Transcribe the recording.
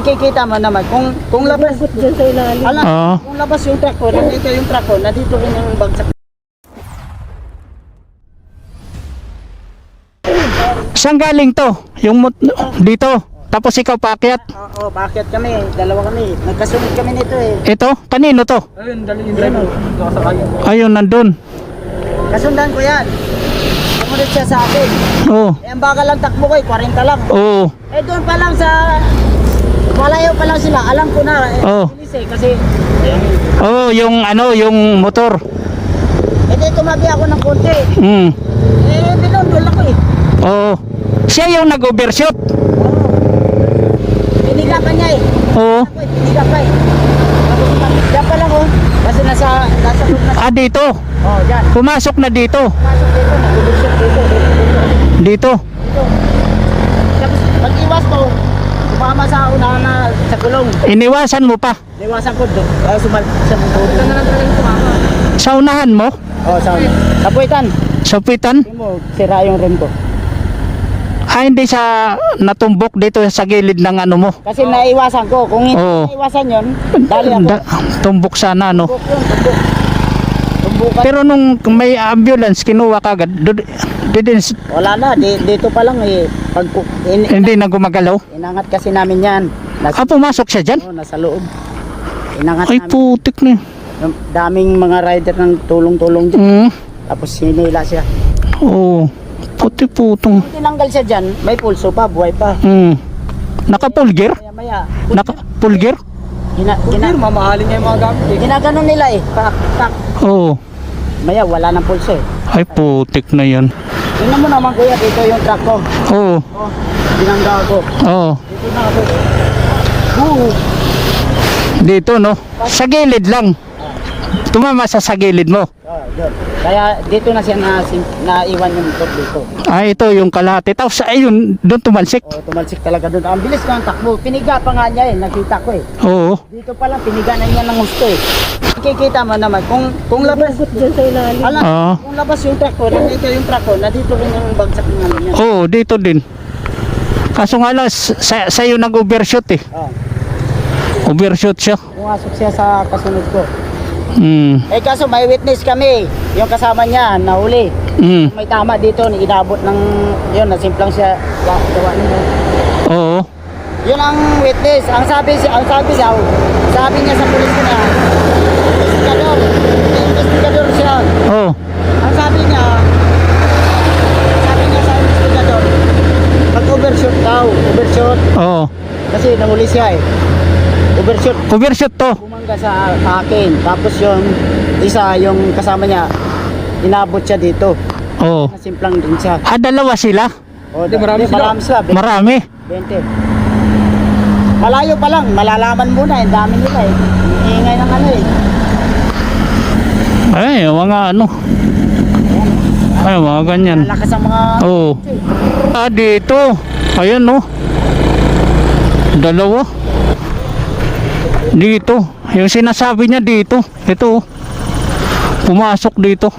Makikita mo naman kung labas Diyan sa ilalim. kung labas yung truck ko, nandito yung truck ko, nandito rin yung bagsak. Saan galing to? Dito. Tapos ikaw paakyat. Oo, bakit kami? Dalawa kami. Nagkasunod kami nito eh. Ito? Kanino to? Ayun, dali yung driver. Nakasakay. Ayun, nandun. Kasundan ko yan. Sumunod siya sa akin. Oo. Eh, ang bagal lang takbo ko eh, 40 lang. Oo. Eh, doon pa lang sa... Malayo pa lang sila. Alam ko na. Oo. Bilis eh, kasi... Oo, yung motor. Eh, di tumabi ako ng konti. Mm. Eh, binundol ako eh. Oo. Siya yung nag-overshoot. Piniga pa niya eh. Oo. Ako eh, piniga pa eh. Tapos diyan pa lang oh. Kasi nasa loob na. Dito. Oh, dyan. Pumasok na dito. Pasok dito, nag-ubusyon dito. Dito. Tapos pag-iwas ko, sumama sa unahan na sa kulong. Iniwasan mo pa. Iwasan ko doon. Sumal sa buto. Ito na lang talaga yung sumama. Sa unahan mo? Oh, sa kapuitan. Sa pitan? Hindi mo, sira yung rim ko. Hindi sa natumbok dito sa gilid ng ano mo. Kasi naiwasan ko. Kung hindi Oo. naiwasan yun, dali ako. Tumbok sana, no? Tumbok yun, tumbok. Tumbukan. Pero nung may ambulance, kinuha ka agad. Wala na, dito pa lang eh. Pag, Hindi na gumagalaw. inangat kasi namin yan. Pumasok siya dyan? Oh, nasa loob. Inangat Ay, namin. putik na. Yung daming mga rider ng tulong-tulong dyan. Mm. Tapos hinila siya. Oo. Puti-putong. Tinanggal siya dyan, may pulso pa, buhay pa. Mm. Naka-pulgir? Maya-maya. Naka-pulgir? Mamahalin niya yung mga gamit eh. Ginaganon nila eh. Pak, pak. Oo. Maya, wala ng pulso eh. Ay, putik na yan. Tingnan mo naman kuya, dito yung truck ko. Oo. Oh, binangga ko. Oo. Dito na ako. Dito, no? Sa gilid lang. Tumama sa gilid mo. Oh, yun. Kaya dito na siya naiwan yung motor dito. Ito yung kalahati. Tapos, ayun, doon tumalsik. Oh, tumalsik talaga doon. Ang bilis ng takbo. Piniga pa nga niya eh, nakita ko eh. Oo. Dito pa lang, piniga na niya ng gusto eh. Makikita mo naman, kung labas, Diyan sa ilalim. kung labas yung truck ko, nandito yung truck ko, nandito rin yung bagsak ng ano niya. Oo, dito din. Kaso nga lang, sa'yo nag-overshoot eh. Oh, Overshoot siya. pumasok siya sa kasunod ko. Mm. Eh kaso may witness kami, yung kasama niya, nahuli. Mm. May tama dito, inabot ng, yun, nasimplang siya, gawa niya. Oo. Yun ang witness. Ang sabi niya sa pulis ko na, investigador siya. Oo. Ang sabi niya sa investigador, pag-overshoot daw, overshoot, Oo. kasi nahuli siya eh. Overshoot, Overshoot to. bumangga sa akin. Tapos yung isa, yung kasama niya, inabot siya dito. Oo. Nasimplang din siya. Dalawa sila. O, Hindi, marami sila. marami sila. Marami. 20. Malayo pa lang, malalaman muna, ang dami nila eh. Ingay ng ano eh. Ay, mga ano. Ay, mga ganyan. Malakas ang mga... Oo. Dito. Ayan, no. Dalawa. Dito. Yung sinasabi niya dito. Ito. Pumasok dito.